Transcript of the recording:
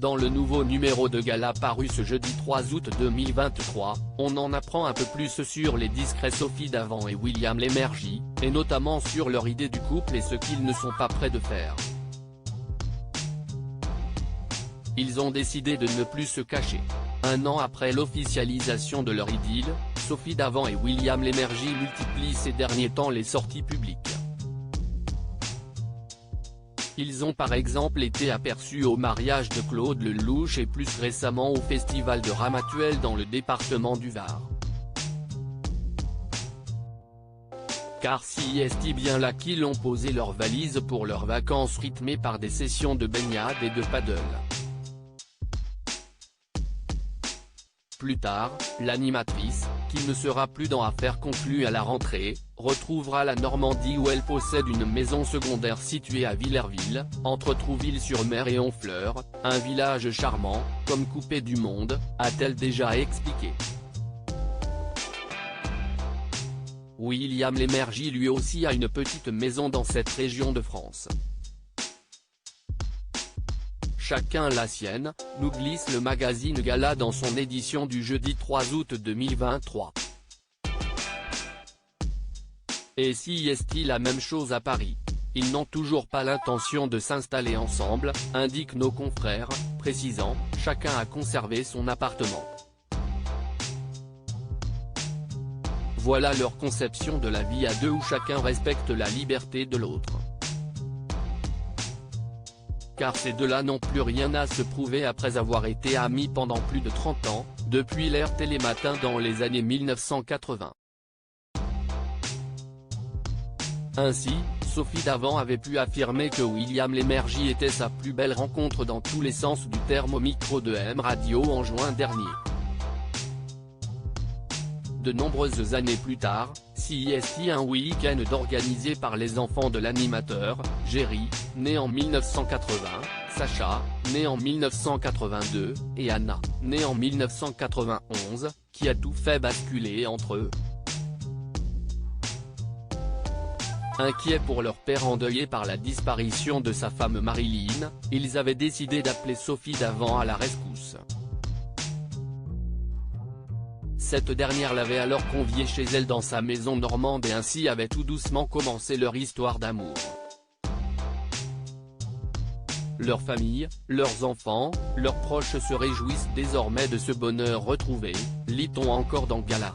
Dans le nouveau numéro de Gala paru ce jeudi 3 août 2023, on en apprend un peu plus sur les discrets Sophie Davant et William Lémergie, et notamment sur leur idée du couple et ce qu'ils ne sont pas prêts de faire. Ils ont décidé de ne plus se cacher. Un an après l'officialisation de leur idylle, Sophie Davant et William Lémergie multiplient ces derniers temps les sorties publiques. Ils ont par exemple été aperçus au mariage de Claude Lelouch et plus récemment au festival de Ramatuelle dans le département du Var. Car si est bien là qu'ils ont posé leurs valises pour leurs vacances rythmées par des sessions de baignade et de paddle. Plus tard, l'animatrice, qui ne sera plus dans Affaires conclues à la rentrée, retrouvera la Normandie où elle possède une maison secondaire située à Villerville, entre Trouville-sur-Mer et Honfleur, un village charmant, comme coupé du monde, a-t-elle déjà expliqué. William Lémergie lui aussi a une petite maison dans cette région de France. Chacun la sienne, nous glisse le magazine Gala dans son édition du jeudi 3 août 2023. Et si est-il la même chose à Paris? Ils n'ont toujours pas l'intention de s'installer ensemble, indiquent nos confrères, précisant, chacun a conservé son appartement. Voilà leur conception de la vie à deux où chacun respecte la liberté de l'autre. Car ces deux-là n'ont plus rien à se prouver après avoir été amis pendant plus de 30 ans, depuis l'ère Télématin dans les années 1980. Ainsi, Sophie Davant avait pu affirmer que William Lémergie était sa plus belle rencontre dans tous les sens du terme au micro de M Radio en juin dernier. De nombreuses années plus tard, si est un week-end organisé par les enfants de l'animateur, Jerry, né en 1980, Sacha, né en 1982, et Anna, née en 1991, qui a tout fait basculer entre eux. Inquiets pour leur père endeuillé par la disparition de sa femme Marilyn, ils avaient décidé d'appeler Sophie Davant à la rescousse. Cette dernière l'avait alors conviée chez elle dans sa maison normande et ainsi avait tout doucement commencé leur histoire d'amour. Leur famille, leurs enfants, leurs proches se réjouissent désormais de ce bonheur retrouvé, lit-on encore dans Gala.